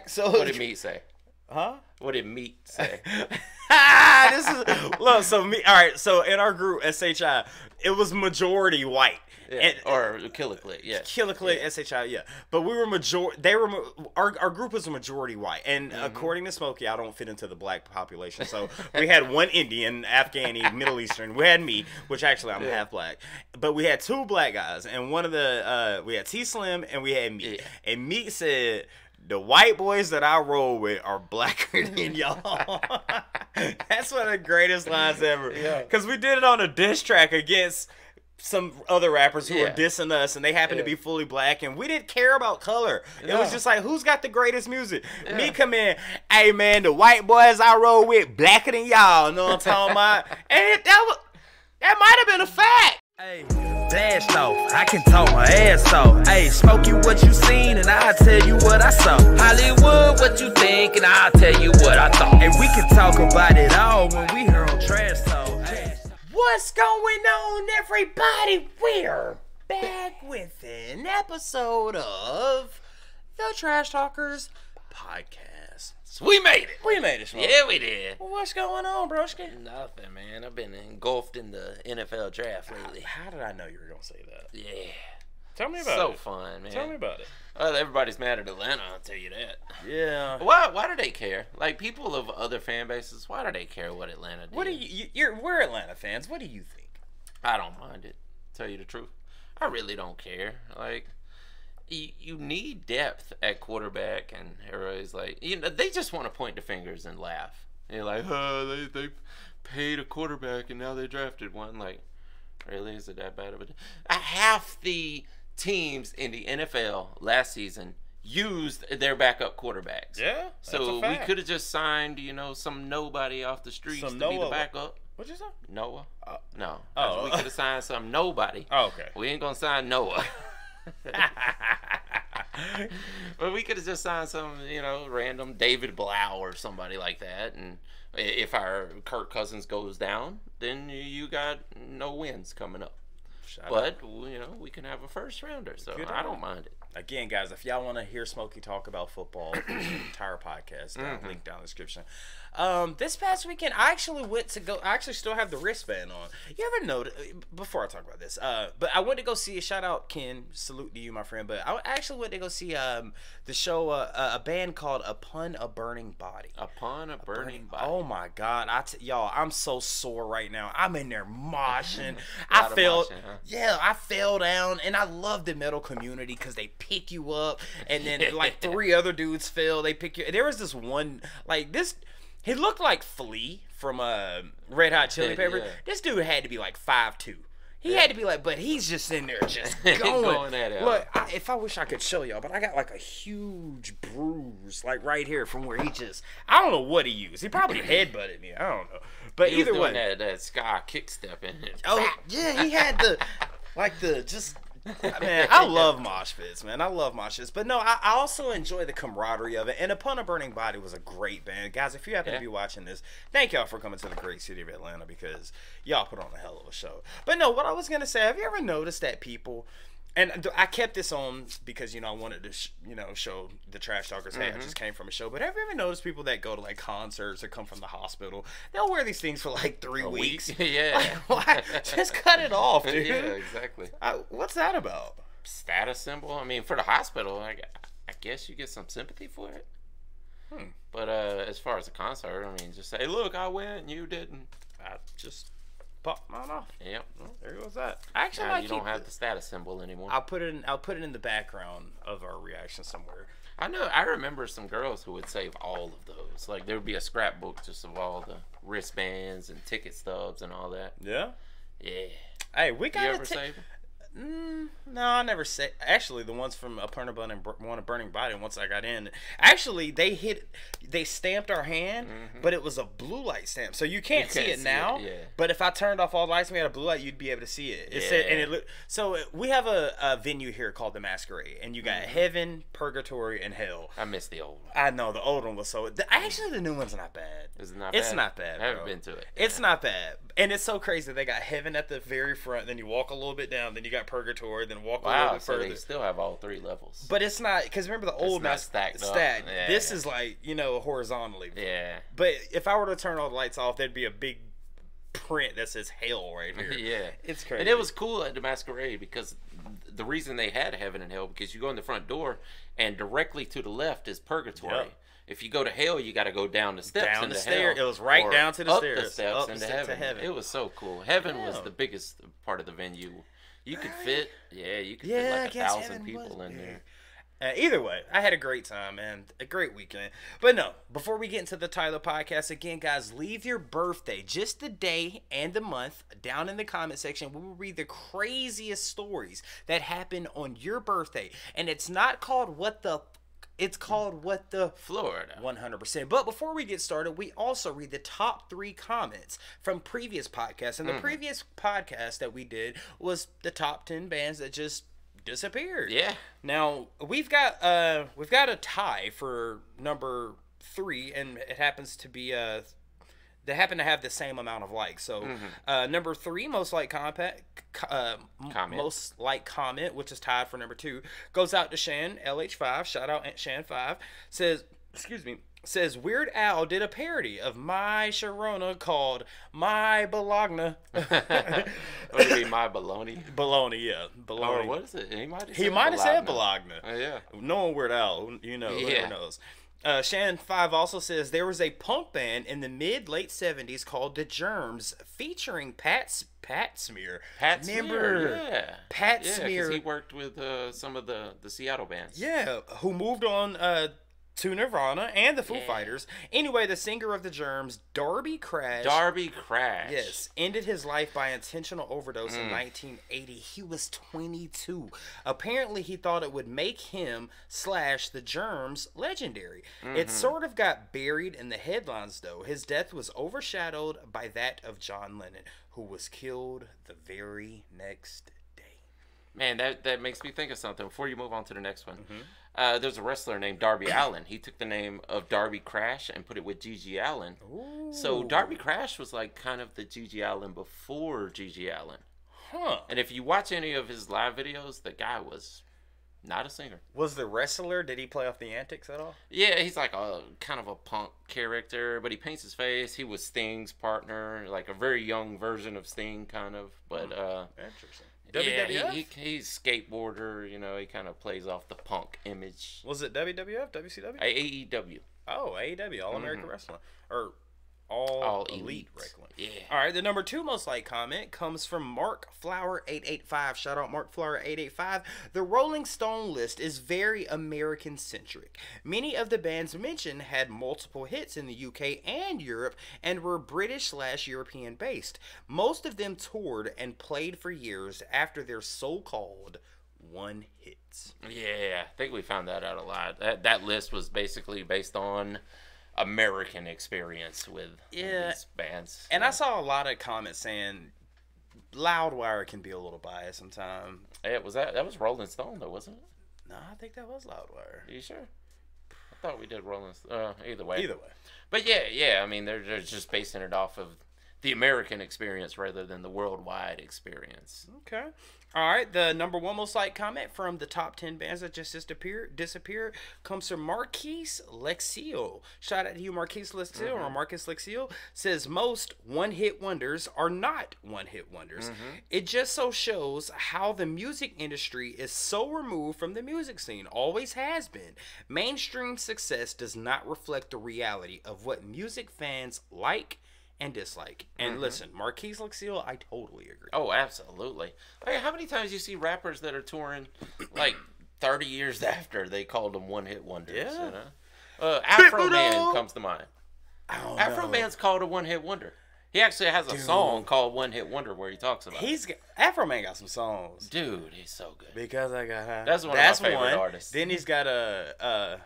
So What did Meat say? Huh? What did Meat say? This is look. So me. All right. So in our group SHI, it was majority white. Yeah. And, or Killer Click, yeah. Killer Click, yeah. SHI, yeah. But we were our group was a majority white. And according to Smokey, I don't fit into the black population. So we had one Indian, Afghani, Middle Eastern. We had me, which actually I'm half black. But we had two black guys. And one of the, we had T-Slim and we had Meat. Yeah. And Meat said, the white boys that I roll with are blacker than y'all. That's one of the greatest lines ever. Because we did it on a diss track against some other rappers who were dissing us, and they happened to be fully black, and we didn't care about color. It was just like, who's got the greatest music? Me come in, hey man, the white boys I roll with blacker than y'all. Know what I'm talking about? And that might have been a fact. Hey, blast off, I can talk my ass off. Hey, Smokey, what you seen, and I'll tell you what I saw. Hollywood, what you think, and I'll tell you what I thought. And we can talk about it all when we here on Trash Talk. Hey. What's going on, everybody? We're back with an episode of the Trash Talkers podcast. So we made it. We made it, Smokey. Yeah, we did. Well, what's going on, broski? Nothing, man. I've been engulfed in the NFL draft lately. How did I know you were going to say that? Yeah. Tell me about it. So fun, man. Tell me about it. Well, everybody's mad at Atlanta, I'll tell you that. Yeah. Why do they care? Like, people of other fan bases, why do they care what Atlanta did? What do we're Atlanta fans. What do you think? I don't mind it, tell you the truth. I really don't care. Like, you need depth at quarterback, and everybody's like, they just want to point the fingers and laugh. They're like, oh, they paid a quarterback and now they drafted one. Like, really? Is it that bad of a... Half the teams in the NFL last season used their backup quarterbacks. Yeah, so we could have just signed, some nobody off the streets to be the backup. What'd you say? Noah? No. Oh. We could have signed some nobody. Oh, okay. We ain't gonna sign Noah. But we could have just signed some, random David Blau or somebody like that. And if our Kirk Cousins goes down, then you got no wins coming up. But we can have a first rounder, so I don't mind it. Again, guys, if y'all want to hear Smokey talk about football, the entire podcast, link down in the description. This past weekend, I actually went to go. I actually still have the wristband on. You ever notice? Before I talk about this, but I went to go see. Shout out Ken, salute to you, my friend. But I actually went to go see the show, a band called Upon a Burning Body. Upon a Burning Body. Oh my God, y'all, I'm so sore right now. I'm in there moshing. I fell. Yeah, I fell down, and I love the metal community because they pick you up, and then like 3 other dudes fell. They pick you. There was this one, like this. He looked like Flea from Red Hot Chili Peppers. Yeah. This dude had to be like 5'2". He had to be like, but he's just in there just going at it. Look, if I wish I could show y'all, but I got like a huge bruise, like right here from where I don't know what he used. He probably headbutted me. I don't know. But he either was doing way. that sky kick step in it. Oh, yeah, he had man, I love mosh pits, man. I love mosh pits. But no, I also enjoy the camaraderie of it. And Upon a Burning Body was a great band. Guys, if you happen to be watching this, thank y'all for coming to the great city of Atlanta because y'all put on a hell of a show. But no, what I was going to say, have you ever noticed that people... And I kept this on because, I wanted to, show the Trash Talkers, hey, I just came from a show. But have you ever noticed people that go to, like, concerts or come from the hospital, they'll wear these things for, like, 3 weeks? Yeah. Like, why? Just cut it off, dude. Yeah, exactly. What's that about? Status symbol? I mean, for the hospital, I guess you get some sympathy for it. But as far as a concert, I mean, just say, look, I went and you didn't. I just... pop mine off. Yep. Well, there goes that. Actually, now you don't have the status symbol anymore. I'll put it in the background of our reaction somewhere. I remember some girls who would save all of those. Like, there would be a scrapbook just of all the wristbands and ticket stubs and all that. Yeah. Yeah. Hey, we got. You ever save them? No, I never say. Actually, the ones from Upon a Burning Body. Once I got in, actually they stamped our hand, but it was a blue light stamp, so you can't see it now. But if I turned off all the lights and we had a blue light, you'd be able to see it. It said, and it looked. So we have a venue here called the Masquerade, and you got Heaven, Purgatory, and Hell. I miss the old one. I know the old one was so. Actually, the new one's not bad. Is it not bad? It's not bad. I haven't been to it. It's not bad, and it's so crazy. They got Heaven at the very front, then you walk a little bit down, then you got Purgatory, then walk a little Wow, bit so further. they still have all 3 levels. But it's not, because remember the old not map stacked up. stacked. Yeah, This yeah. is like, you know, horizontally. Yeah. But if I were to turn all the lights off, there'd be a big print that says hell right here. Yeah. It's crazy. And it was cool at the Masquerade because the reason they had heaven and hell, because you go in the front door and directly to the left is purgatory. Yep. If you go to hell, you got to go down the steps Down into the stair. hell, It was right or down to the up stairs. the steps Up the into steps to heaven. heaven. It was so cool. Heaven was Yeah. the biggest part of the venue. You could fit, you could Yeah, fit I like guess 1,000 heaven people was in big. there. Either way, I had a great time and a great weekend. But no, before we get into the Tyler podcast, again, guys, leave your birthday, just the day and the month, down in the comment section. We will read the craziest stories that happen on your birthday. And it's not called What the... It's called What the... Florida. 100%. But before we get started, we also read the top 3 comments from previous podcasts. And the previous podcast that we did was the top 10 bands that just disappeared. Yeah. Now we've got a tie for number 3, and it happens to be they happen to have the same amount of likes. So number 3, most liked comment, which is tied for number 2, goes out to Shan LH5. Shout out Shan5. Says Weird Al did a parody of My Sharona called My Bologna. What do you mean, my baloney? Baloney, yeah. Baloney. Or what is it? He might have said Bologna. Oh, yeah. Knowing Weird Al, you know, Yeah. whoever knows. Shan5 also says there was a punk band in the mid-late 70s called The Germs featuring Pat Smear. Pat Remember? Smear, yeah. Pat Yeah, 'cause Smear. he worked with some of the Seattle bands. Yeah, who moved on to Nirvana and the Foo Yeah. Fighters. Anyway, the singer of The Germs, Darby Crash. Yes. Ended his life by intentional overdose in 1980. He was 22. Apparently, he thought it would make him / the Germs legendary. It sort of got buried in the headlines, though. His death was overshadowed by that of John Lennon, who was killed the very next day. Man, that makes me think of something. Before you move on to the next one, there's a wrestler named Darby Allin. He took the name of Darby Crash and put it with Gigi Allen. Ooh. So Darby Crash was like kind of the Gigi Allen before Gigi Allen. Huh. And if you watch any of his live videos, the guy was not a singer. Was the wrestler, did he play off the antics at all? Yeah, he's like a kind of a punk character, but he paints his face. He was Sting's partner, like a very young version of Sting, kind of. But Interesting. yeah, WWF? he's skateboarder. You know, he kind of plays off the punk image. Was it WWF, WCW? AEW. Oh, AEW, All American Wrestling. Or All Elite Wrestling. Yeah. All right, the number 2 most liked comment comes from Mark Flower 885. Shout out Mark Flower 885. The Rolling Stone list is very American centric. Many of the bands mentioned had multiple hits in the UK and Europe and were British / European based. Most of them toured and played for years after their so-called one hits. Yeah, I think we found that out a lot. That list was basically based on American experience with these bands. And I saw a lot of comments saying Loudwire can be a little biased sometimes. Yeah, that was Rolling Stone though, wasn't it? No, I think that was Loudwire. Are you sure? I thought we did Rolling Stone. Either way. But yeah. I mean, they're just basing it off of the American experience rather than the worldwide experience. Okay. All right. The number 1 most liked comment from the top 10 bands that just disappeared comes from Marquise Lexio. Shout out to you, Marquise Lexio, or Marcus Lexio. Says most one-hit wonders are not one-hit wonders. It just so shows how the music industry is so removed from the music scene. Always has been. Mainstream success does not reflect the reality of what music fans like and dislike. And listen, Marquise Lexio, I totally agree. Oh, absolutely. Like, how many times you see rappers that are touring like 30 years after they called them one-hit wonders? Yeah. You know? Afro Man comes to mind. I don't Afro know. Man's called a one-hit wonder. He actually has a song called One Hit Wonder where he talks about it. Afro Man got some songs. Dude, he's so good. Because I got high. That's one of my favorite one. artists. Then he's got right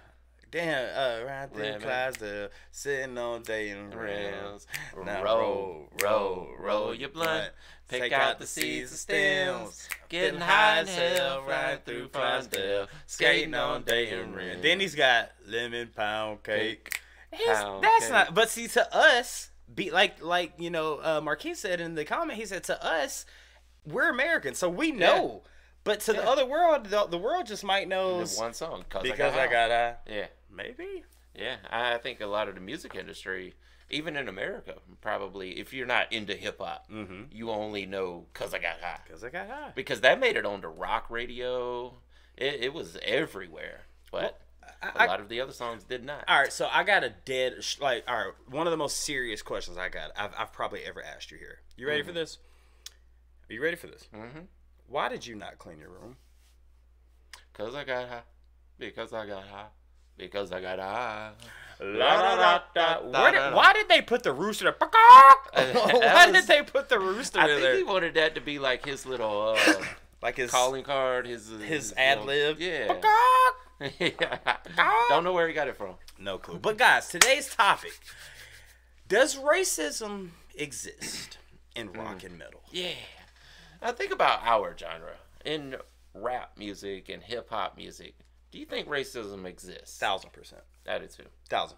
through Clydesdale, sitting on Dayton rails. Now roll your blunt. Pick out the seeds and stems. Getting high as hell right through Clydesdale. Skating on Dayton rails. Then he's got lemon pound cake. Not. But see, to us, like you know, Marquis said in the comment, he said to us, we're Americans, so we know But to the other world, the world just might know one song because I got high. Yeah, maybe. Yeah, I think a lot of the music industry, even in America, probably if you're not into hip hop, you only know "Cause I Got High." Because I got high. Because that made it on the rock radio. It was everywhere, but a lot of the other songs did not. All right, so I got a all right, one of the most serious questions I've probably ever asked you here. You ready for this? Are you ready for this? Mm-hmm. Why did you not clean your room? Cause I got high. Because I got high. Because I got high. Why did they put the rooster there? Why did they put the rooster there? I think he wanted that to be like his little like his calling card, his ad lib. Yeah. Don't know where he got it from. No clue. But guys, today's topic: does racism exist in rock and metal? Yeah. Now think about our genre in rap music and hip hop music. Do you think racism exists? 1000%. I do too. 1000%.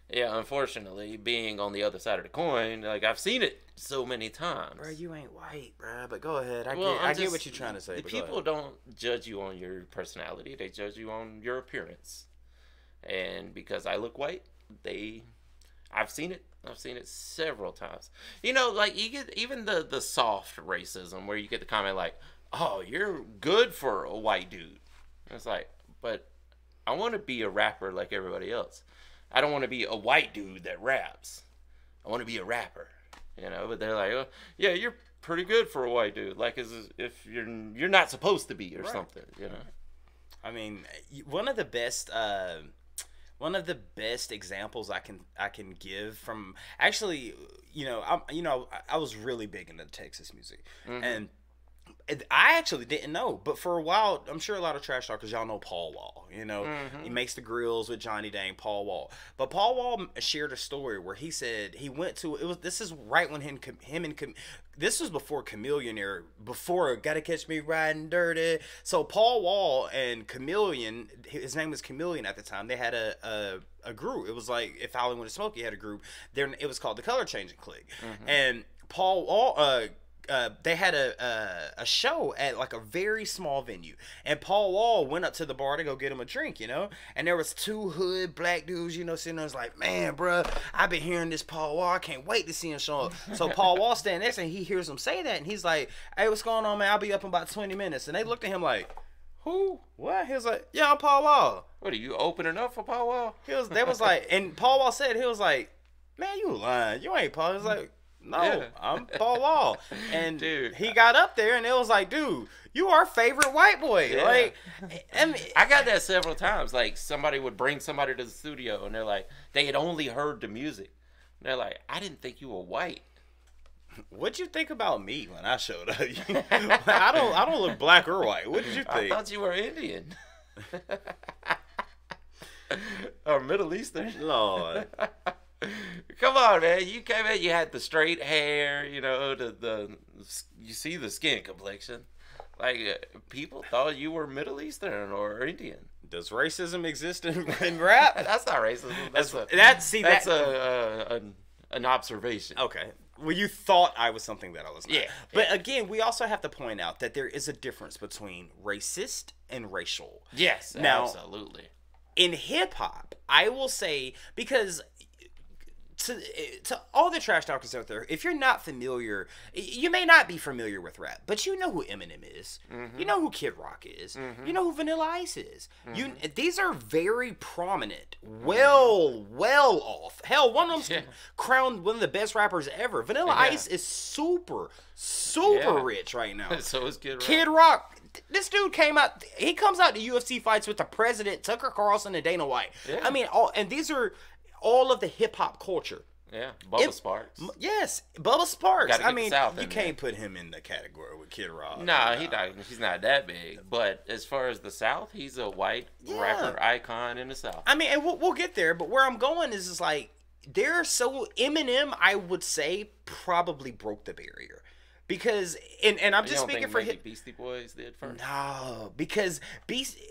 Yeah, unfortunately, being on the other side of the coin, like I've seen it so many times. Bro, you ain't white, bro. But go ahead. I get what you're trying to say. People don't judge you on your personality; they judge you on your appearance. And because I look white, I've seen it. I've seen it several times. You know, like you get even the soft racism where you get the comment like, "Oh, you're good for a white dude." And it's like, but I want to be a rapper like everybody else. I don't want to be a white dude that raps. I want to be a rapper, you know. But they're like, oh, yeah, you're pretty good for a white dude, like as if you're not supposed to be or something, you know. I mean, one of the best examples I can give from actually, I was really big into Texas music, and I actually didn't know, but for a while, I'm sure a lot of trash talkers, y'all know Paul Wall. You know, he makes the grills with Johnny Dang, Paul Wall. But Paul Wall shared a story where he said he went to this is right when this was before Chameleon era, before Gotta Catch Me Riding Dirty. So Paul Wall and Chameleon, his name was Chameleon at the time. They had a group. It was like if Hollywood and Smokey had a group. It was called the Color Changing Clique, and Paul Wall. They had a show at like a very small venue, and Paul Wall went up to the bar to go get him a drink, you know, and there was two hood black dudes, you know, sitting there. Was like, man, bro, I've been hearing this Paul Wall. I can't wait to see him show up. So Paul Wall standing next, and he hears him say that, and he's like, hey, what's going on, man? I'll be up in about 20 minutes. And they looked at him like, who? What? He was like, yeah, I'm Paul Wall. What are you opening up for Paul Wall? They was like, and Paul Wall said, he was like, man, you lying. You ain't Paul. He was like, no, I'm Paul Wall. And dude, he got up there and it was like, dude, you our favorite white boy. Yeah. Like, I got that several times. Like somebody would bring somebody to the studio and they're like, they had only heard the music. And they're like, I didn't think you were white. What'd you think about me when I showed up? I don't look black or white. What did you think? I thought you were Indian. Or Middle Eastern. Lord. Come on, man! You came in. You had the straight hair. You know you see the skin complexion. Like people thought you were Middle Eastern or Indian. Does racism exist in rap? That's not racism. That's an observation. Okay. Well, you thought I was something that I was not. Yeah. But again, we also have to point out that there is a difference between racist and racial. Yes. Now, absolutely. In hip hop, I will say, because to all the trash talkers out there, if you're not familiar, you may not be familiar with rap, but you know who Eminem is. You know who Kid Rock is. You know who Vanilla Ice is. These are very prominent, well off. Hell, one of them's crowned one of the best rappers ever. Vanilla Ice is super rich right now. So is Kid Rock. Kid Rock. This dude he comes out to UFC fights with the president, Tucker Carlson, and Dana White. Yeah. I mean, these are all of the hip hop culture. Yeah, Bubba Sparks. Yes, Bubba Sparks. I mean, you can't put him in the category with Kid Rock. Nah, he's not that big. But as far as the South, he's a white rapper icon in the South. I mean, and we'll get there. But where I'm going is like Eminem, I would say, probably broke the barrier. because and I'm You just don't speaking think for maybe him. Beastie Boys did first? No, because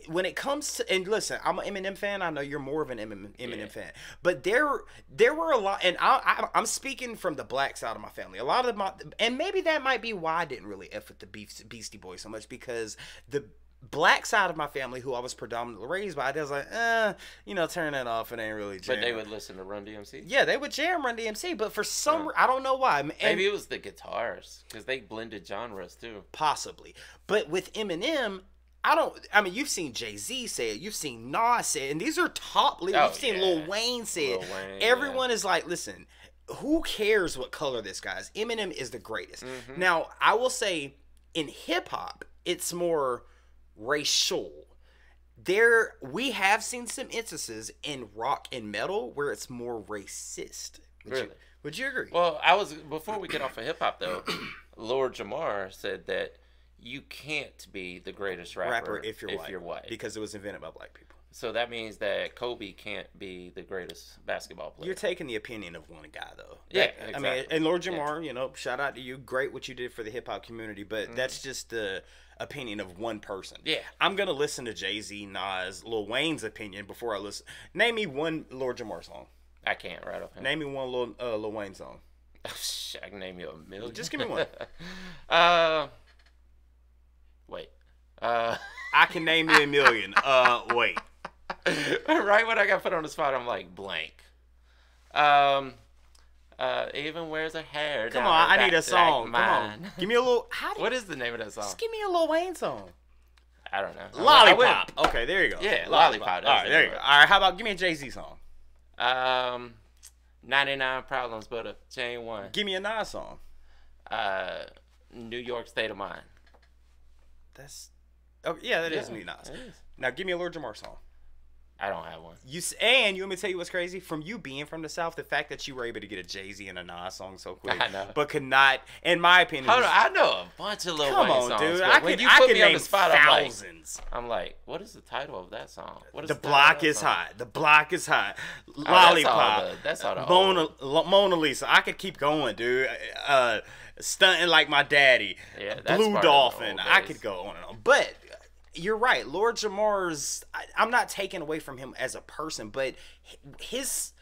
when it comes to, and listen, I'm an Eminem fan. I know you're more of an Eminem fan, but there were a lot, and I'm speaking from the black side of my family. A lot of and maybe that might be why I didn't really f with the Beastie Boys so much, because the black side of my family, who I was predominantly raised by, they was like, turn that off. It ain't really jam. But they would listen to Run DMC? Yeah, they would jam Run DMC, but for some, I don't know why. And maybe it was the guitars, because they blended genres too. Possibly. But with Eminem, you've seen Jay-Z say it, you've seen Nas say it, and these are top leaders. You've seen Lil Wayne say it. Everyone is like, listen, who cares what color this guy is? Eminem is the greatest. Now, I will say, in hip-hop, it's more racial. We have seen some instances in rock and metal where it's more racist. Would you agree? Well, before we get off of hip hop though, Lord Jamar said that you can't be the greatest rapper if you're white, because it was invented by black people. So that means that Kobe can't be the greatest basketball player. You're taking the opinion of one guy, though. Yeah, exactly. I mean, and Lord Jamar, shout out to you. Great what you did for the hip hop community, but that's just the opinion of one person. Yeah. I'm gonna listen to Jay-Z, Nas, Lil Wayne's opinion before I listen. Name me one Lord Jamar song. I can't right off. Name me one Lil Wayne song. I can name you a million. Just give me one. Wait. I can name you a million. Wait. Right when I got put on the spot, I'm like blank. Even wears her hair. Come on, I need a song. Like Come on, give me a little. What is the name of that song? Just give me a Lil Wayne song. I don't know. Lollipop. Okay, there you go. Yeah, Lollipop. All right, there you go. All right, how about give me a Jay-Z song? 99 Problems, but a chain one. Give me a Nas song. New York State of Mind. That's. Oh yeah, that is me, Nas. Now give me a Lord Jamar song. I don't have one. And you want me to tell you what's crazy? From you being from the South, the fact that you were able to get a Jay-Z and a Nas song so quick, I know, but could not, in my opinion, I know a bunch of Lil Wayne songs. Come on, dude. When you put me on the spot, thousands. I'm like, what is the title of that song? What is The Block is Hot. The Block is Hot. Lollipop. That's all the Mona Lisa. I could keep going, dude. Stunting Like My Daddy. Yeah, that's Blue Dolphin. I could go on and on. But you're right. Lord Jamar's, I'm not taking away from him as a person, but his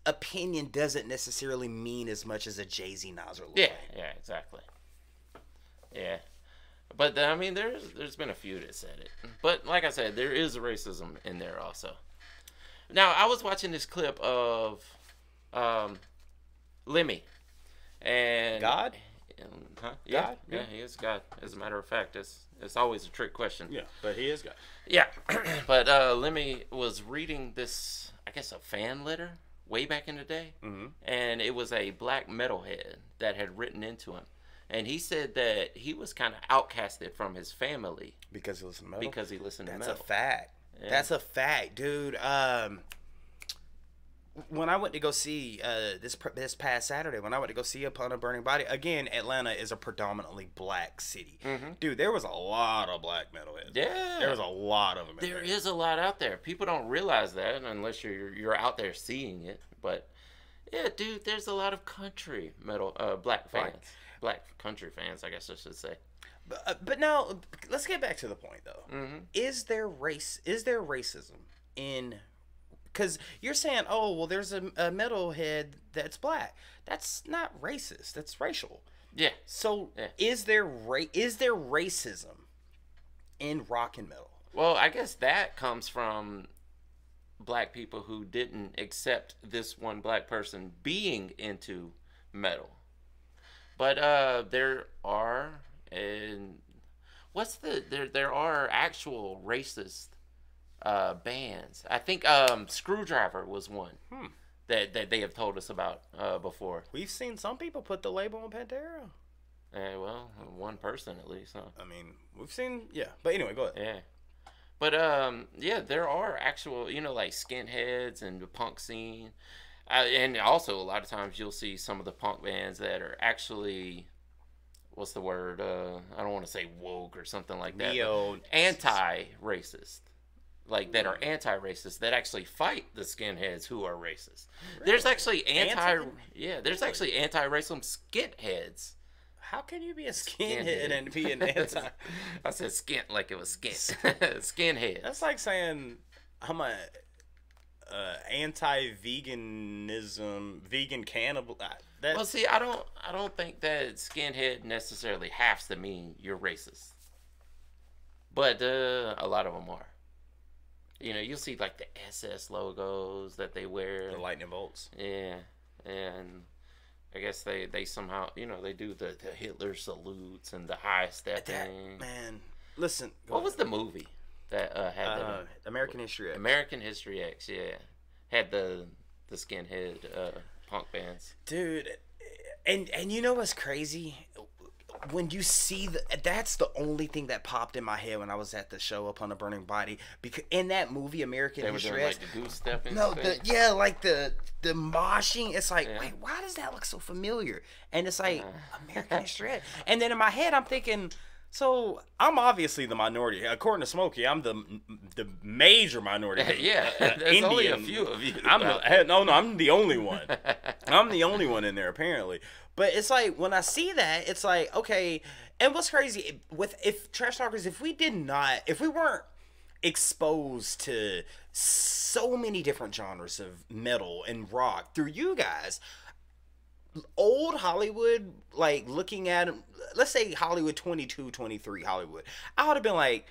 opinion doesn't necessarily mean as much as a Jay-Z, Nas, or Lil Wayne. Yeah, exactly. Yeah. But, I mean, there's been a few that said it. But, like I said, there is racism in there also. Now, I was watching this clip of Lemmy. And God? Huh? Yeah, God? Yeah, he is God. As a matter of fact, it's always a trick question. Yeah, but he is God. Yeah, but Lemmy was reading this, I guess, a fan letter way back in the day, and it was a black metalhead that had written into him, and he said that he was kind of outcasted from his family because he listened to metal. Because he listened to metal. That's a fact. Yeah. That's a fact, dude. When I went to go see this past Saturday, when I went to go see Upon a Burning Body, again, Atlanta is a predominantly black city. Dude, there was a lot of black metalheads. Yeah, there was a lot of them. There is a lot out there. People don't realize that unless you're out there seeing it. But yeah, dude, there's a lot of country metal black fans, black country fans, I guess I should say. But now let's get back to the point though. Is there racism in? Because you're saying, oh, well, there's a metalhead that's black. That's not racist. That's racial. Yeah. So is there racism in rock and metal? Well, I guess that comes from black people who didn't accept this one black person being into metal. But there are, there are actual racist bands. I think Screwdriver was one that they have told us about before. We've seen some people put the label on Pantera. Well, one person at least. Huh? I mean, we've seen, but anyway, go ahead. Yeah. But there are actual, like skinheads and the punk scene, and also a lot of times you'll see some of the punk bands that are actually, what's the word? I don't want to say woke or something like that. Anti-racist. Like that are anti-racist that actually fight the skinheads who are racist. Really? There's actually anti-racism skinheads. How can you be a skinhead and be an anti? I said skint like it was skint. Skinhead. That's like saying I'm a anti-veganism, vegan cannibal. Well, see, I don't think that skinhead necessarily has to mean you're racist, but a lot of them are. You know, you'll see like the SS logos that they wear, the lightning bolts. Yeah, and I guess they somehow, you know, they do the Hitler salutes and the high stepping. Man, listen. What was the movie that had American History X? American History X, yeah, had the skinhead punk bands. Dude, and you know what's crazy? When you see that's the only thing that popped in my head when I was at the show Up on a Burning Body, because in that movie American History X, like the goose stepping. No, like the moshing. It's like, wait, why does that look so familiar? And it's like American History X. And then in my head I'm thinking, so I'm obviously the minority. According to Smokey, I'm the major minority. Yeah, there's Indian. only a few of you. I'm the only one. I'm the only one in there apparently. But it's like when I see that, it's like, okay. And what's crazy if Trash Talkers, if we weren't exposed to so many different genres of metal and rock through you guys, old Hollywood, like looking at, let's say Hollywood 22, 23 Hollywood, I would have been like,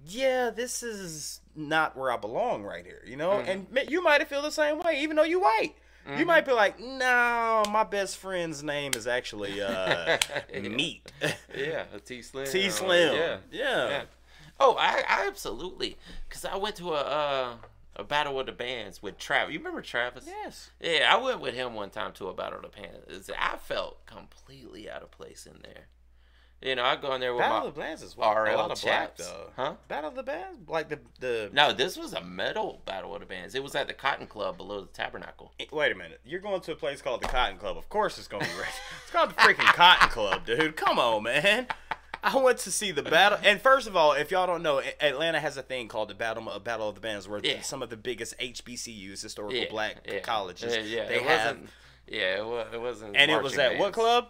yeah, this is not where I belong right here, you know? And you might have feel the same way, even though you white. You might be like, no, my best friend's name is actually Meat. Yeah, T Slim. T Slim. Yeah. Oh, I absolutely, because I went to a battle of the bands with Travis. You remember Travis? Yes. Yeah, I went with him one time to a battle of the bands. I felt completely out of place in there. You know, I go in there with Battle my of the Bands is RL a lot of black, chaps. though. Huh? Battle of the Bands? Like the... No, this was a metal battle of the bands. It was at the Cotton Club below the Tabernacle. Wait a minute. You're going to a place called the Cotton Club. Of course it's going to be racist. It's called the freaking Cotton Club, dude. Come on, man. I went to see the battle. And first of all, if y'all don't know, Atlanta has a thing called the Battle of the Bands where some of the biggest HBCUs, historical black colleges, they have. It wasn't. And it was at what club?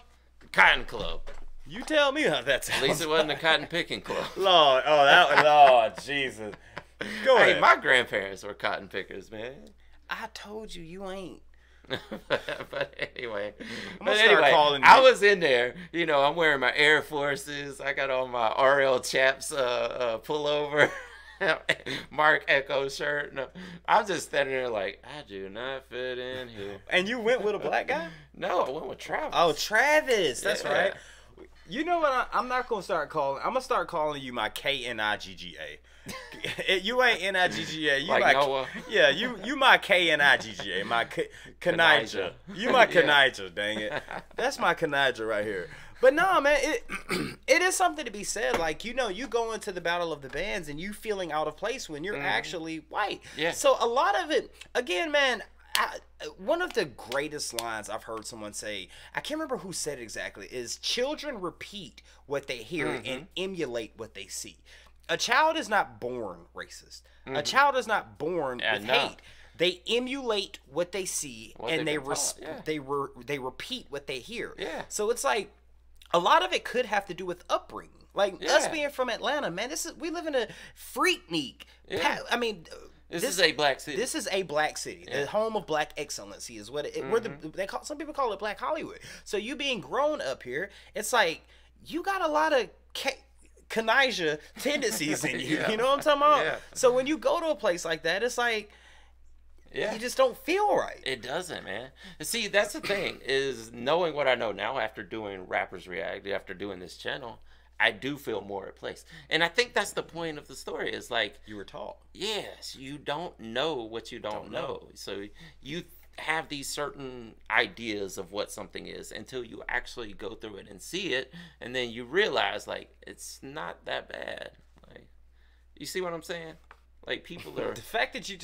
Cotton Club. You tell me how that sounds. At least it wasn't a cotton picking club. Lord, Lord Jesus. Go ahead. Hey, my grandparents were cotton pickers, man. I told you ain't. But anyway, calling I was in there. You know, I'm wearing my Air Forces. I got on my RL Chaps pullover, Mark Echo shirt. No, I'm just standing there like, I do not fit in here. And you went with a black guy? No, I went with Travis. Oh, Travis. That's right. You know what? I'm not gonna start calling. I'm gonna start calling you my KNIGGA. You ain't NIGGA. You like Noah. Yeah, you my KNIGGA. My Kanija. You my Kanija. Dang it, that's my Kanija right here. But no, man, it is something to be said. Like, you know, you go into the Battle of the Bands and you feeling out of place when you're actually white. Yeah. So a lot of it, again, man. One of the greatest lines I've heard someone say, I can't remember who said it exactly, is children repeat what they hear and emulate what they see. A child is not born racist. A child is not born with hate. They emulate what they see and they repeat what they hear. Yeah. So it's like a lot of it could have to do with upbringing. Like us being from Atlanta, man, we live in a freaknik. I mean, This is a black city. This is a black city. The home of black excellency is what some people call it Black Hollywood. So you being grown up here, it's like you got a lot of Kanija tendencies in you. You know what I'm talking about? Yeah. So when you go to a place like that, it's like you just don't feel right. It doesn't, man. See, that's the thing, is knowing what I know now after doing Rappers React, after doing this channel, I do feel more at place. And I think that's the point of the story, is like, you were taught. Yes, you don't know what you don't know. So you have these certain ideas of what something is until you actually go through it and see it, and then you realize, like, it's not that bad. Like, you see what I'm saying? Like, people are... The fact that you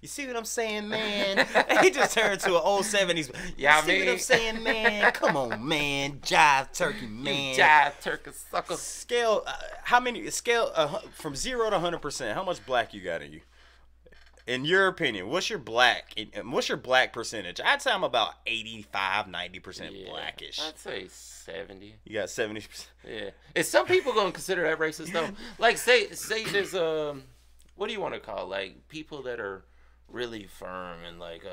see what I'm saying, man? He just turned to an old 70s. You see what I'm saying, man? Come on, man. Jive turkey, man. You jive turkey sucker. Scale, from 0 to 100%, how much black you got in you? In your opinion, what's your black percentage? I'd say I'm about 85-90% blackish. I'd say 70. You got 70%. Yeah. Is some people gonna consider that racist though? Like say there's what do you want to call like people that are really firm and like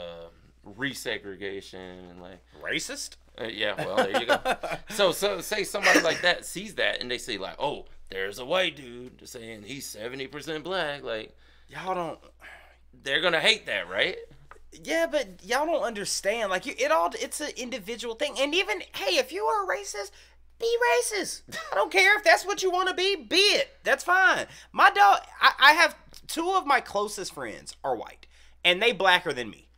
resegregation and like racist? Yeah, well there you go. So say somebody like that sees that and they say like, oh, there's a white dude saying he's 70% black. Like y'all don't. They're gonna hate that, right? Yeah, but y'all don't understand. Like it's an individual thing. And even hey, if you are a racist, be racist. I don't care if that's what you want to be it. That's fine. My dog, I have 2 of my closest friends are white, and they blacker than me.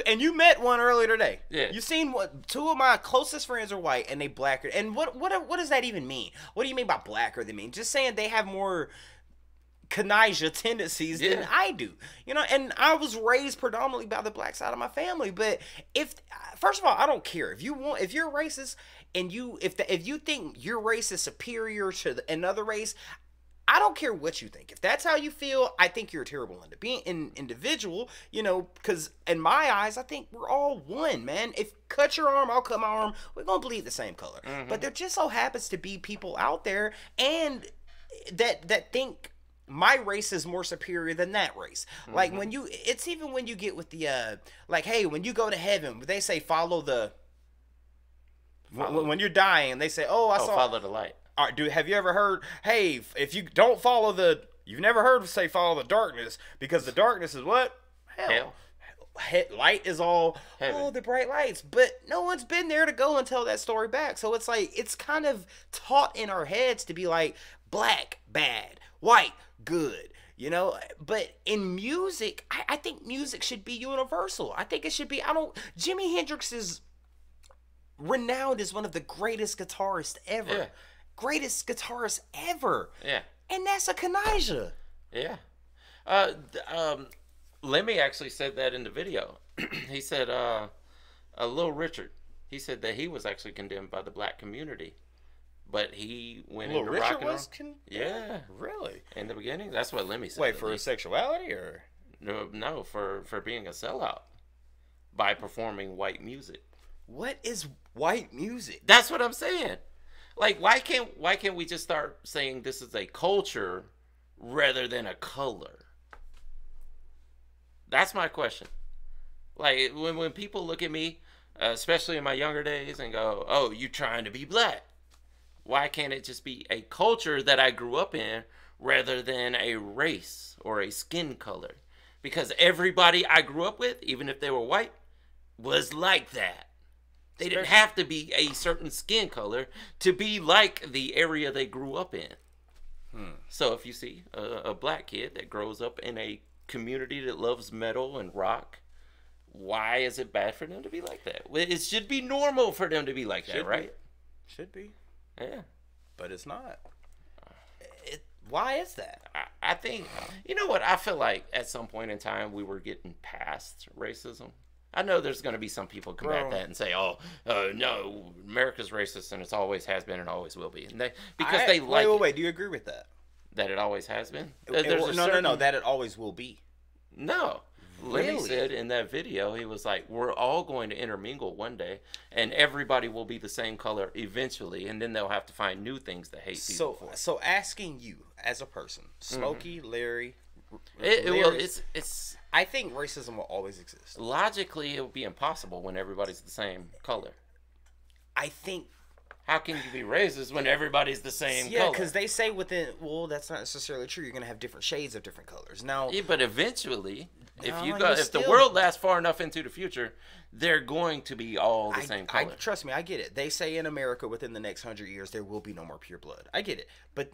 And you met one earlier today. Yeah. You seen what 2 of my closest friends are white, and they blacker. And what does that even mean? What do you mean by blacker than me? Just saying they have more Kanija tendencies than I do, you know. And I was raised predominantly by the black side of my family. But first of all, I don't care if you're racist and if you think your race is superior to another race. I don't care what you think. If that's how you feel, I think you're a terrible individual, you know, because in my eyes, I think we're all one, man. If cut your arm, I'll cut my arm. We're going to bleed the same color. But there just so happens to be people out there and that think my race is more superior than that race. Like it's even when you get with the, like, hey, when you go to heaven, they say follow the, when you're dying, they say, follow the light. All right, have you ever heard, hey, if you don't follow you've never heard say follow the darkness, because the darkness is what? Hell. Light is all, Heaven. The bright lights. But no one's been there to go and tell that story back. So it's like, it's kind of taught in our heads to be like, black, bad, white, good. You know, but in music, I think music should be universal. I think it should be, Jimi Hendrix is renowned as one of the greatest guitarists ever. Yeah. Greatest guitarist ever. Yeah. And that's a Kanija. Yeah. Lemmy actually said that in the video. He said, Lil Richard, he said that he was actually condemned by the black community. But he went into rock and roll. Yeah. Really? In the beginning? That's what Lemmy said. Wait, for his sexuality or? No, for being a sellout. By performing white music. What is white music? That's what I'm saying. Like, why can't we just start saying this is a culture rather than a color? That's my question. Like, when people look at me, especially in my younger days, and go, oh, you trying to be black. Why can't it just be a culture that I grew up in rather than a race or a skin color? Because everybody I grew up with, even if they were white, was like that. They didn't have to be a certain skin color to be like the area they grew up in. So if you see a black kid that grows up in a community that loves metal and rock, why is it bad for them to be like that? It should be normal for them to be like that, right? Should be. Yeah. But it's not. Why is that? I think, you know what? I feel like at some point in time we were getting past racism. I know there's going to be some people combat that and say, "Oh, no, America's racist, and it's always has been and always will be." And Wait. Do you agree with that? That it always has been? No. That it always will be. No. Really? Lemmy said in that video, he was like, "We're all going to intermingle one day, and everybody will be the same color eventually, and then they'll have to find new things to hate people for." So asking you as a person, Smokey, Larry. It's. I think racism will always exist. Logically, it would be impossible when everybody's the same color. I think. How can you be racist when everybody's the same color? Yeah, because they say that's not necessarily true. You're gonna have different shades of different colors. Now. Yeah, but eventually, if the world lasts far enough into the future, they're going to be all the same color. Trust me, I get it. They say in America within the next 100 years there will be no more pure blood. I get it, but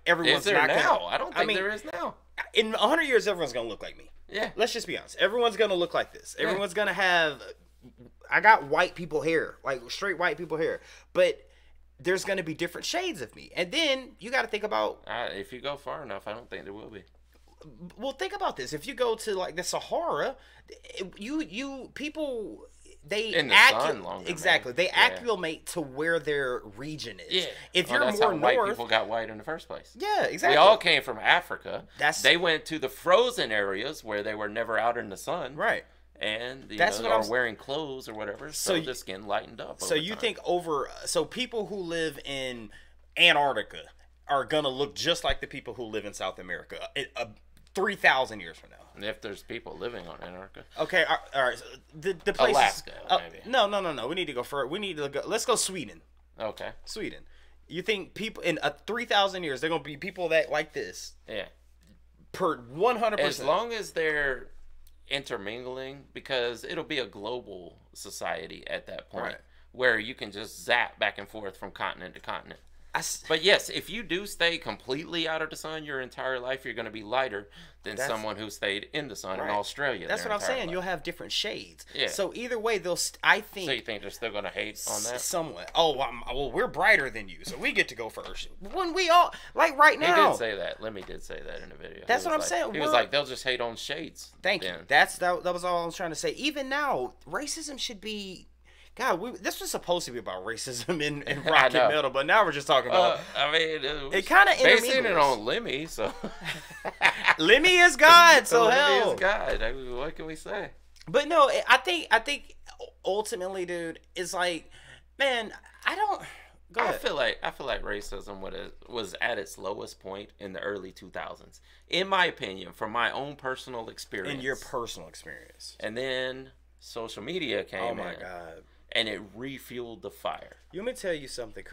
everyone's is there not now? Gonna, I don't think there is now. In 100 years, everyone's gonna look like me. Yeah. Let's just be honest. Everyone's gonna look like this. Everyone's gonna have. I got white people hair, like straight white people hair, but there's gonna be different shades of me, and then you got to think about. If you go far enough, I don't think there will be. Well, think about this. If you go to like the Sahara, people in the sun longer. Exactly. Man. They acclimate to where their region is. Yeah. If you're that's more how north, white people got white in the first place. Yeah, exactly. We all came from Africa. They went to the frozen areas where they were never out in the sun. Right. And That's what I'm wearing clothes or whatever, so the skin lightened up. So you think people who live in Antarctica are gonna look just like the people who live in South America 3,000 years from now? If there's people living on Antarctica. Okay, all right. So the places, Alaska, maybe. No. We need to go further. We need to go. Let's go Sweden. Okay. Sweden. You think people in 3,000 years they're gonna be people that like this? Yeah. Per 100%. As long as they're intermingling, because it'll be a global society at that point, right, where you can just zap back and forth from continent to continent. But yes, if you do stay completely out of the sun your entire life, you're going to be lighter than someone who stayed in the sun in Australia. That's what I'm saying. Life. You'll have different shades. Yeah. So either way, I think. So you think they're still going to hate on that? Somewhat. Oh, well, we're brighter than you, so we get to go first. When we all right now. He did say that. Lemmy did say that in the video. That's what I'm saying. He was like, they'll just hate on shades. Thank you. That was all I was trying to say. Even now, racism should be. God, this was supposed to be about racism in rock and metal, but now we're just talking about. I mean, it kind of basing it on Lemmy, so. Lemmy is God, so hell. Lemmy is God. I mean, what can we say? But no, I think ultimately, dude, it's like, man, I don't. Go ahead. I feel like racism was at its lowest point in the early 2000s, in my opinion, from my own personal experience. In your personal experience. And then social media came in. Oh my God. And it refueled the fire. You want me to tell you something?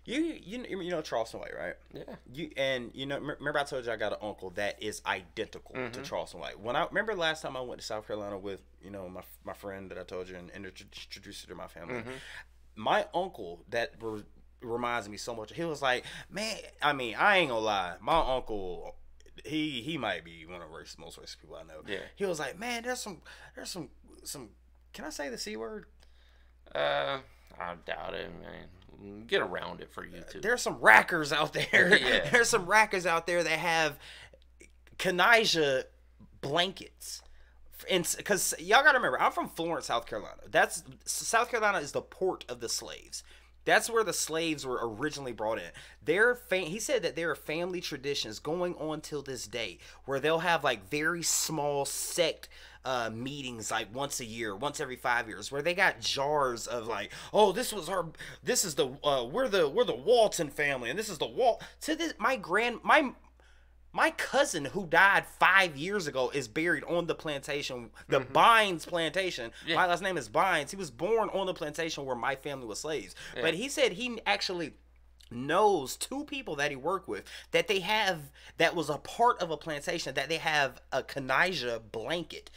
You know Charleston White, right? Yeah. Remember I told you I got an uncle that is identical to Charleston White. When I remember last time I went to South Carolina with my friend that I told you and introduced her to my family. My uncle that reminds me so much. He was like, man. I mean, I ain't gonna lie. My uncle. He might be one of the most racist people I know. Yeah. He was like, man, there's some. Can I say the C word? I doubt it, man. Get around it for YouTube. There's some rackers out there. Yeah. There's some rackers out there that have Kanija blankets. Because y'all got to remember, I'm from Florence, South Carolina. South Carolina is the port of the slaves. That's where the slaves were originally brought in. He said that there are family traditions going on till this day where they'll have like very small sect meetings like once a year, once every 5 years, where they got jars of like, oh, we're the Walton family, and this is the to this my cousin who died 5 years ago is buried on the plantation, the Bynes plantation. Yeah. My last name is Bynes. He was born on the plantation where my family was slaves. Yeah. But he said he actually knows two people that he worked with that was a part of a plantation, that they have a Kanija blanket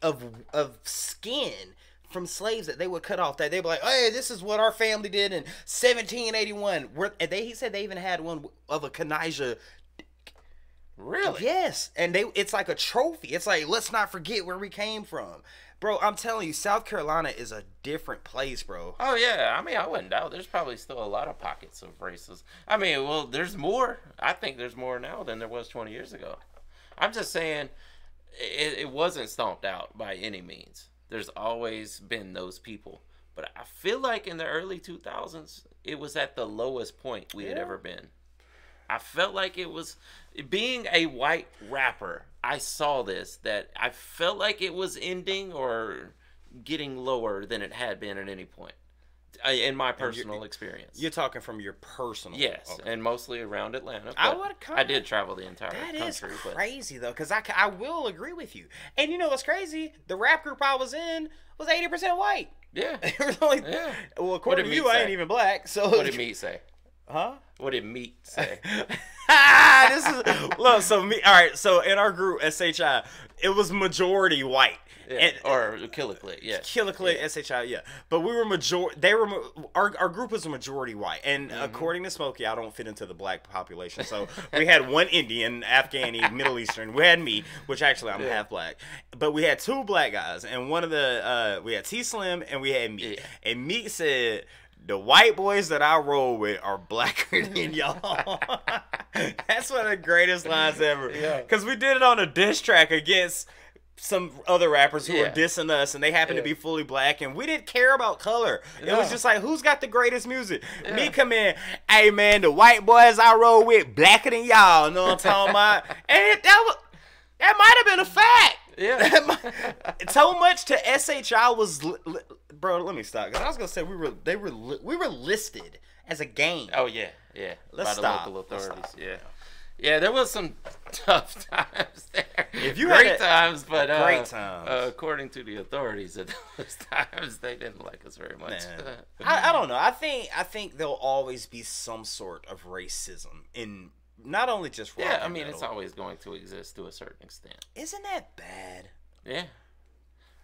of skin from slaves that they would cut off, that they'd be like, hey, this is what our family did in 1781. He said they even had one of a Kanija. Really? Yes. And it's like a trophy. It's like, let's not forget where we came from. Bro, I'm telling you, South Carolina is a different place, bro. Oh, yeah. I mean, I wouldn't doubt. There's probably still a lot of pockets of racism. I mean, well, there's more. I think there's more now than there was 20 years ago. I'm just saying it wasn't stomped out by any means. There's always been those people. But I feel like in the early 2000s, it was at the lowest point we had ever been. I felt like it was, being a white rapper, I saw this, that I felt like it was ending or getting lower than it had been at any point, in my personal experience. You're talking from your personal. Yes, okay. And mostly around Atlanta. I did travel the entire country. That is crazy, though, because I will agree with you. And you know what's crazy? The rap group I was in was 80% white. Yeah. Well, according to you, I ain't even black. So what did Meat say? Huh? What did Meat say? Look. So all right. So in our group SHI, it was majority white. Yeah, or Killer Click, yeah. Killer Click, yeah. SHI, yeah. But we were our group was a majority white. And according to Smokey, I don't fit into the black population. So we had one Indian, Afghani, Middle Eastern. We had me, which actually I'm half black. But we had two black guys. And one of we had T-Slim and we had Meat. Yeah. And Meat said, the white boys that I roll with are blacker than y'all. That's one of the greatest lines ever. Yeah. Because we did it on a diss track against some other rappers who Yeah. are dissing us, and they happen to be fully black, and we didn't care about color. It was No. just like, who's got the greatest music? Yeah. Me come in, hey man, the white boys I roll with blacker than y'all. You know what I'm talking about? And that might have been a fact. Yeah. So much to SHI was, bro. Let me stop. 'Cause I was gonna say we were listed as a gang. Oh yeah, yeah. Let's by stop. the local Let's authorities. stop. Yeah. Yeah, there was some tough times there. If you great had times, but great times. According to the authorities, at those times they didn't like us very much. I don't know. I think there'll always be some sort of racism in not only just rock. Yeah, I and mean it's metal. always going to exist to a certain extent. Isn't that bad? Yeah,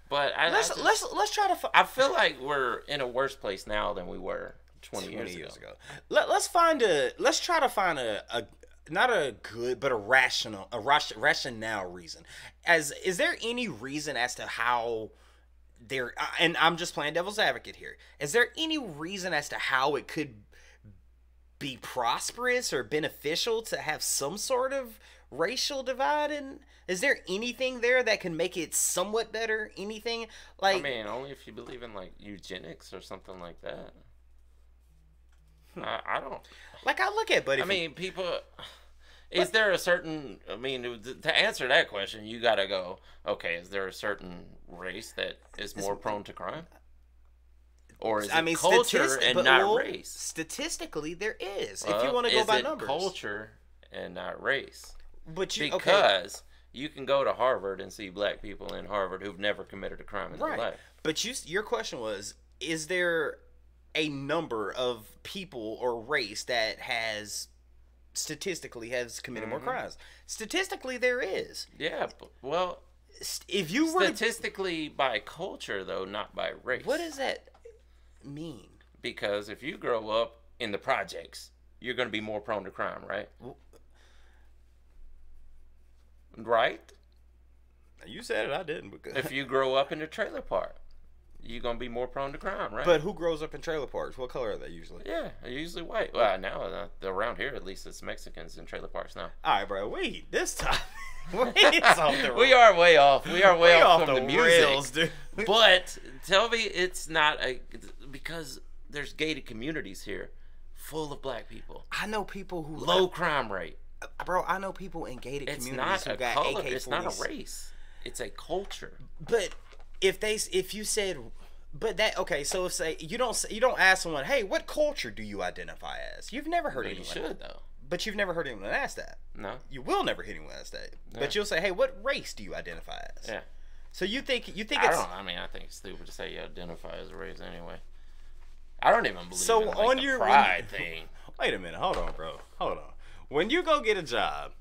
but Let's try to. I feel like we're in a worse place now than we were 20 years ago. Let's try to find a not a good but a rational reason. Is there any reason as to how there, and I'm just playing devil's advocate here, is there any reason as to how it could be prosperous or beneficial to have some sort of racial divide? And is there anything there that can make it somewhat better? Anything like, I mean, only if you believe in like eugenics or something like that. I don't. like I look at, but I mean, people. Is there a certain? I mean, to answer that question, you gotta go. Okay, is there a certain race that is more prone to crime, or is it culture and not race? Statistically, there is. If you want to go by numbers, culture and not race. But you because you can go to Harvard and see black people in Harvard who've never committed a crime in their life. But your question was: is there a number of people or race that statistically has committed more crimes? Statistically, there is. Yeah, well, if you were statistically by culture though, not by race. What does that mean? Because if you grow up in the projects, you're going to be more prone to crime, right? Right? You said it, I didn't. If you grow up in the trailer park, you're going to be more prone to crime, right? But who grows up in trailer parks? What color are they usually? Yeah, they're usually white. Well, now, around here, at least, it's Mexicans in trailer parks now. All right, bro. Wait, this time. We are way off. We are way off from the music. Rails, dude. But tell me it's not because there's gated communities here full of black people. I know people who... Low crime rate. Bro, I know people in gated It's communities not who got color. AK-47s. It's not a race. It's a culture. But if you said, but that, okay, so if say you don't ask someone, hey, what culture do you identify as? You've never heard anyone. You should though. But you've never heard anyone ask that. No. You will never hear anyone ask that. Yeah. But you'll say, hey, what race do you identify as? Yeah. So you think it's... I mean, I think it's stupid to say you identify as a race anyway. I don't even believe so in like, on the your pride thing. Wait a minute. Hold on, bro. Hold on. When you go get a job,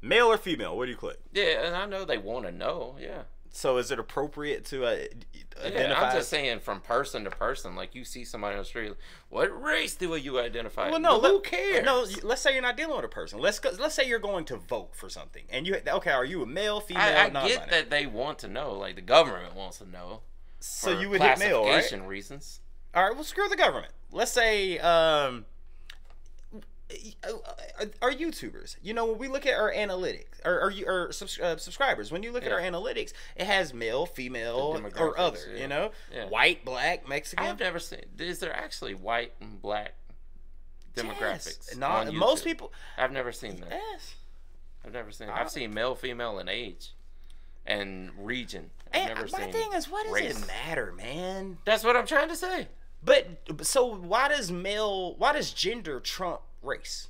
male or female, what do you click? Yeah, and I know they want to know. Yeah. So is it appropriate to identify? Yeah, I'm just saying from person to person. Like you see somebody on the street, what race do you identify? Well, no, who cares? No, let's say you're not dealing with a person. Let's say you're going to vote for something, and are you a male, female? I non-binary? get that they want to know, like the government wants to know. So for you would hit male, right? classification reasons. All right, well, screw the government. Let's say, our YouTubers, when we look at our analytics, or subscribers, when you look at our analytics, it has male, female, or other, Yeah. white, black, Mexican. I've never seen. Is there actually white and black demographics? Yes. on YouTube? Most people. I've never seen that. Yes. I've never seen. I've seen male, female, and age, and region. I've never seen. My thing is, what does race. it matter, man? That's what I'm trying to say. But so why does gender trump race?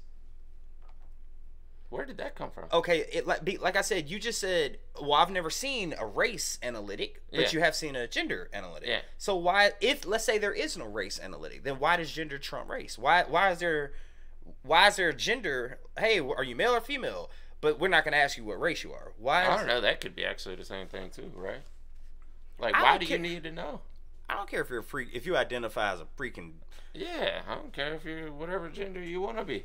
Where did that come from? Okay, like I said, you just said, well, I've never seen a race analytic, but you have seen a gender analytic. Yeah. So why, if let's say there is no race analytic, then why does gender trump race? Why is there gender? Hey, are you male or female? But we're not going to ask you what race you are. Why? I don't know. That could be actually the same thing too, right? Like, why do you need to know? I don't care if you're a freak. If you identify as a freaking... Yeah, I don't care if you're whatever gender you want to be.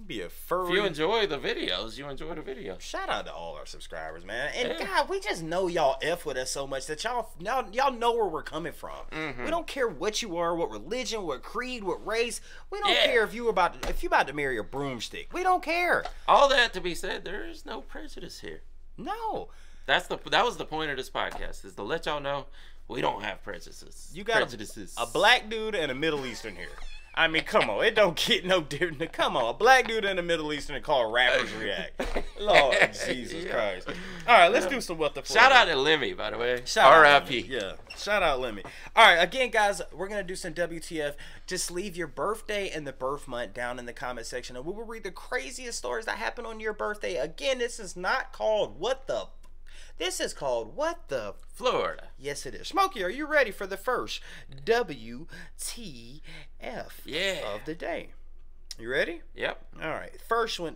Be a furry. If you enjoy the videos, you enjoy the video. Shout out to all our subscribers, man. And God, we just know y'all F with us so much that y'all know where we're coming from. We don't care what you are, what religion, what creed, what race. We don't care if you about to marry a broomstick. We don't care. All that to be said, there is no prejudice here. No. That was the point of this podcast, is to let y'all know we don't have prejudices. You got a black dude and a Middle Eastern here. I mean, come on. It don't get no different. Come on. A black dude and a Middle Eastern call rappers react. Lord Jesus Christ. All right, let's do some What the Fuck. Shout out to Lemmy, by the way. R.I.P. Yeah. Shout out Lemmy. All right, again, guys, we're going to do some WTF. Just leave your birthday and the birth month down in the comment section, and we will read the craziest stories that happen on your birthday. Again, this is not called What the This is called What the Florida. Yes, it is. Smokey, are you ready for the first WTF of the day? You ready? Yep. All right. First one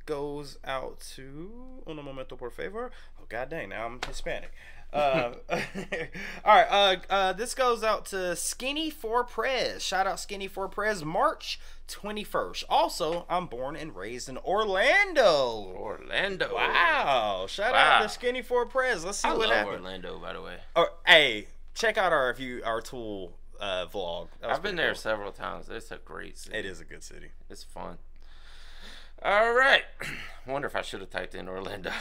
goes out to un momento por favor. Oh, god dang, now I'm Hispanic. All right. This goes out to Skinny for Prez. Shout out Skinny for Prez. March 21st. Also, I'm born and raised in Orlando. Wow. Shout out to Skinny for Prez. Let's see what happens. Orlando, by the way. Hey, check out our Tool vlog. I've been there several times. It's a great city. It is a good city. It's fun. All right. Wonder if I should have typed in Orlando.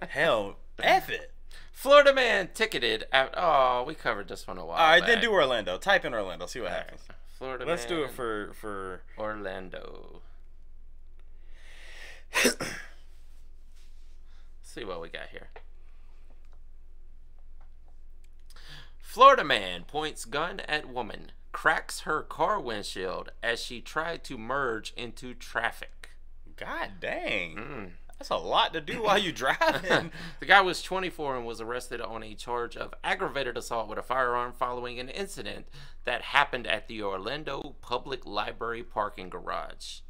Hell, F it. Florida man ticketed after. Oh, we covered this one a while. All right, back. then do Orlando. Type in Orlando. See what happens. Florida. Let's do it for Orlando. Let's see what we got here. Florida man points gun at woman, cracks her car windshield as she tried to merge into traffic. God dang. That's a lot to do while you're driving. The guy was 24 and was arrested on a charge of aggravated assault with a firearm following an incident that happened at the Orlando Public Library parking garage.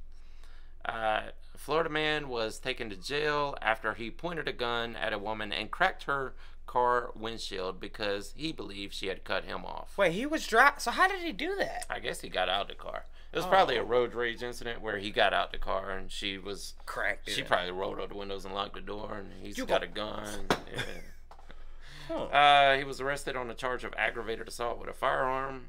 Florida man was taken to jail after he pointed a gun at a woman and cracked her car windshield because he believed she had cut him off. Wait, he was driving? So how did he do that? I guess he got out of the car. It was probably a road rage incident where he got out the car and she was cracked. She probably rolled out the windows and locked the door, and he's got a gun. He was arrested on a charge of aggravated assault with a firearm.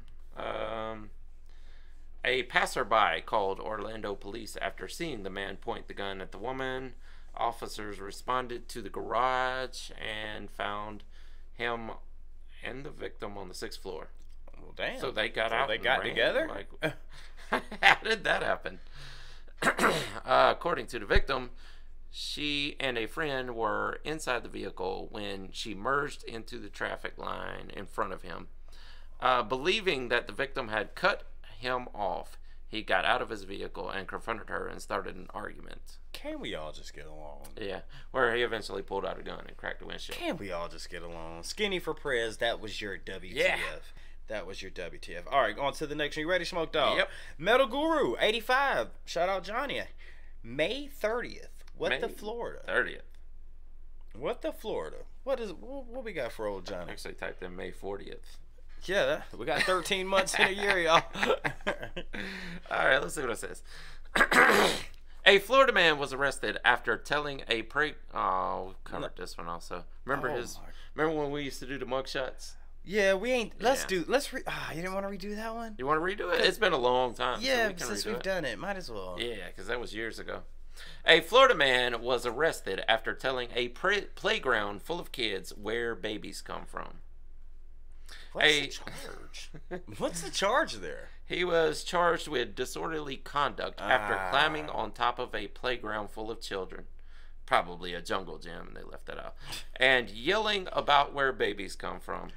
A passerby called Orlando police after seeing the man point the gun at the woman. Officers responded to the garage and found him and the victim on the 6th floor. Well, damn. So they got out. They got together? Like, how did that happen? According to the victim, she and a friend were inside the vehicle when she merged into the traffic line in front of him. Believing that the victim had cut him off, he got out of his vehicle and confronted her and started an argument. Can we all just get along? Yeah, where he eventually pulled out a gun and cracked the windshield. Can we all just get along? Skinny for Prez, that was your WTF. Yeah. That was your WTF. All right, on to the next one. You ready, Smoke Dog? Yep. Metal Guru, 85. Shout out Johnny. May 30th. What the Florida? 30th. What the Florida? What we got for old Johnny? Actually typed in May 40th. Yeah, we got 13 months in a year, y'all. All right, let's see what it says. A Florida man was arrested after telling a we covered this one also. Remember when we used to do the mug shots? Yeah, we ain't. You didn't want to redo that one? You want to redo it? It's been a long time. Yeah, since we've done it. Might as well. Yeah, because that was years ago. A Florida man was arrested after telling a playground full of kids where babies come from. What's the charge? What's the charge there? He was charged with disorderly conduct after climbing on top of a playground full of children. Probably a jungle gym, and they left that out. And yelling about where babies come from.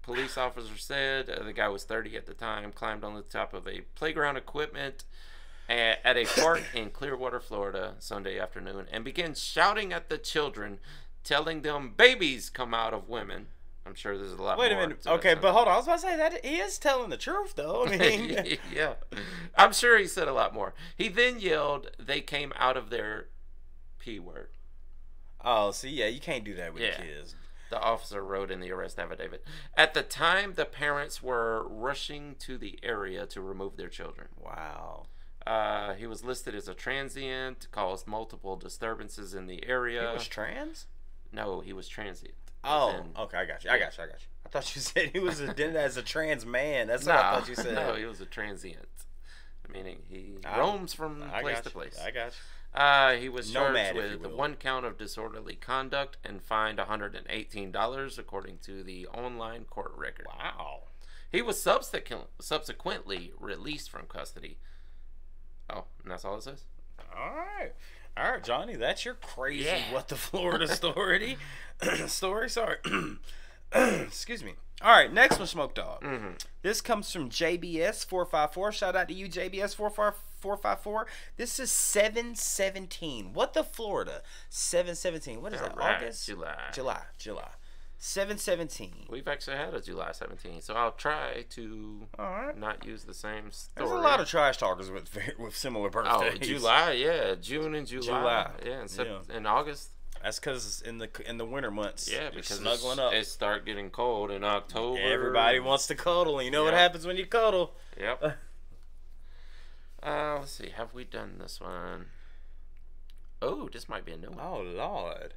Police officer said the guy was 30 at the time, climbed on the top of a playground equipment at a park in Clearwater, Florida, Sunday afternoon, and began shouting at the children, telling them babies come out of women. I'm sure there's a lot more. Wait a minute. Okay, but hold on. I was about to say that he is telling the truth, though. I mean, yeah. I'm sure he said a lot more. He then yelled, they came out of their P word. Oh, see, yeah, you can't do that with kids. The officer wrote in the arrest affidavit. At the time, the parents were rushing to the area to remove their children. Wow. He was listed as a transient, caused multiple disturbances in the area. He was trans? No, he was transient. Oh, okay, I got you. I thought you said he was identified as a trans man. That's what I thought you said. No, he was a transient, meaning he roams from place to place. I got He was Nomad, charged if you with will. 1 count of disorderly conduct and fined $118, according to the online court record. Wow. He was subsequently released from custody. Oh, and that's all it says? All right, Johnny, that's your crazy Yeah. what the Florida story. Sorry. Excuse me. All right, next one, Smoke Dog. This comes from JBS454. Shout out to you, JBS454. This is 7/17. What the Florida? 7/17. What is that? Right, August? July. 7/17. We've actually had a July 17th, so I'll try to All right. not use the same story. There's a lot of trash talkers with similar birthdays. Oh, July, yeah, June and July, yeah, and August. That's because in the winter months, Yeah, you're because snuggling up. it start getting cold in October. Everybody wants to cuddle, and you know what Yep. happens when you cuddle. Yep. Let's see. Have we done this one? Oh, this might be a new one. Oh Lord.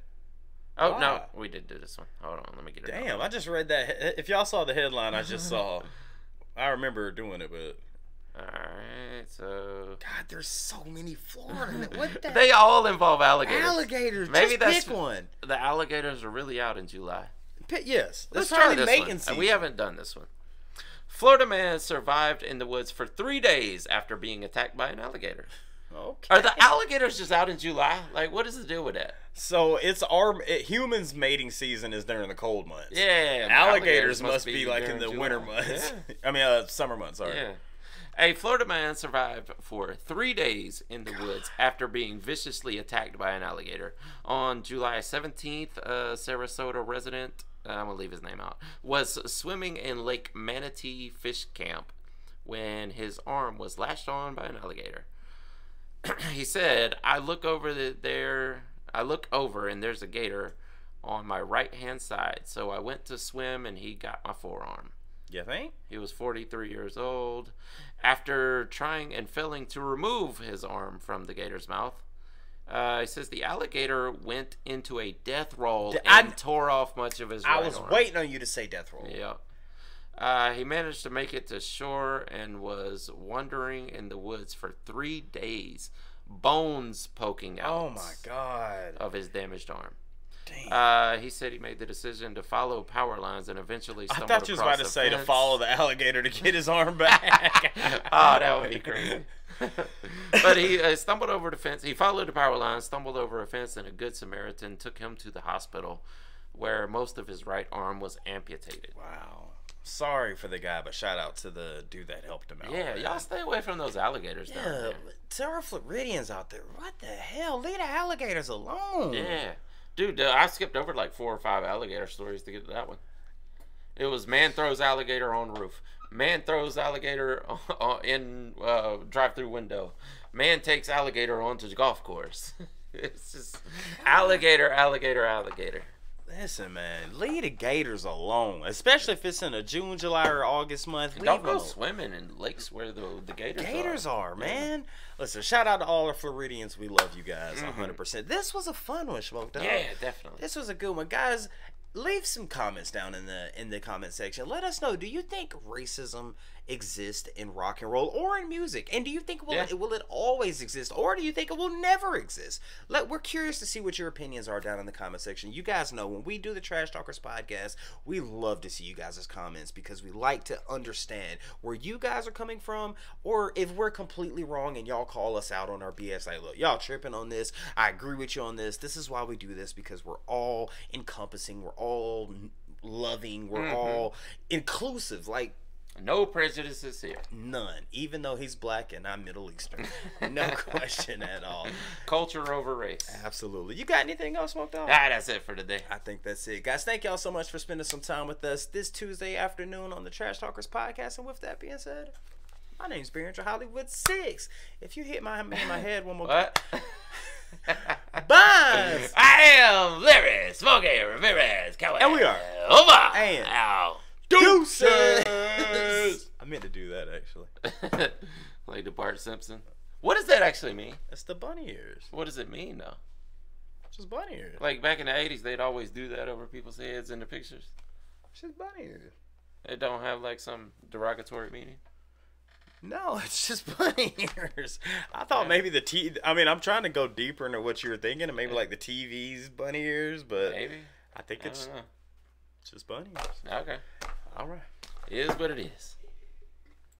Oh, wow. no, we did do this one. Hold on, let me get it. Damn, I just read that. If y'all saw the headline, I just saw. I remember doing it, but Alright, so. God, there's so many Florida. What the? They all involve alligators. Alligators. Maybe just pick one. The alligators are really out in July. Yes. Let's That's try probably this mating one. season. We haven't done this one. Florida man survived in the woods for 3 days after being attacked by an alligator. Okay. Are the alligators just out in July? Like, what does it do with that? So it's humans' mating season is during the cold months. Yeah, Alligators must be like in during the July. winter months. Yeah. I mean, summer months. Sorry. Yeah. A Florida man survived for 3 days in the woods after being viciously attacked by an alligator. On July 17th, a Sarasota resident, I'm going to leave his name out, was swimming in Lake Manatee Fish Camp when his arm was lashed on by an alligator. He said, I look over and there's a gator on my right-hand side. So I went to swim and he got my forearm. You think? He was 43 years old. After trying and failing to remove his arm from the gator's mouth, he says the alligator went into a death roll and tore off much of his right I was arm. waiting on you to say death roll. Yeah. He managed to make it to shore and was wandering in the woods for 3 days, bones poking out. Oh my God. Of his damaged arm. Damn. He said he made the decision to follow power lines and eventually I stumbled thought you was about to say to follow the alligator to get his arm back. Oh, that would be crazy. But he stumbled over the fence. He followed the power line, stumbled over a fence, and a good Samaritan took him to the hospital where most of his right arm was amputated. Wow. Sorry for the guy, but shout out to the dude that helped him out. Yeah, y'all stay away from those alligators down Yeah, there. to our Floridians out there, what the hell? Leave the alligators alone. Yeah. Dude, I skipped over like 4 or 5 alligator stories to get to that one. It was man throws alligator on roof. Man throws alligator in drive-through window. Man takes alligator onto the golf course. It's just alligator. Listen, man, leave the gators alone, especially if it's in a June, July, or August month. Don't go swimming in lakes where the gators are, man. Listen, shout out to all our Floridians. We love you guys 100%. This was a fun one, Smoke Dog. Yeah, definitely. This was a good one. Guys, leave some comments down in the comment section. Let us know, do you think racism exists in rock and roll or in music? And do you think will it always exist, or do you think it will never exist? We're curious to see what your opinions are down in the comment section. You guys know when we do the Trash Talkers podcast, we love to see you guys' comments because we like to understand where you guys are coming from, or if we're completely wrong and y'all call us out on our BS. Like, look, y'all tripping on this. I agree with you on this. This is why we do this, because we're all encompassing. We're all loving. We're all inclusive. Like, no prejudices here. none. Even though he's black and I'm Middle Eastern. No question at all. Culture over race. Absolutely. You got anything else, Smoked Dog? That's it for today. I think that's it. Guys, thank y'all so much for spending some time with us this Tuesday afternoon on the Trash Talkers podcast. And with that being said, my name's Barringer Hollywood 6. If you hit me in my head one more time. Bye. I am Larry Smokey Ramirez. And we are over. And Ow. Deuces. I meant to do that, actually. Like the Bart Simpson. What does that actually mean? It's the bunny ears. What does it mean, though? Just bunny ears. Like back in the 80s, they'd always do that over people's heads in the pictures. It's just bunny ears. It don't have like some derogatory meaning. No, it's just bunny ears. I thought maybe I mean, I'm trying to go deeper into what you were thinking, and maybe like the TV's bunny ears, but Maybe. I think it's just bunny ears. Okay. All right. It is what it is.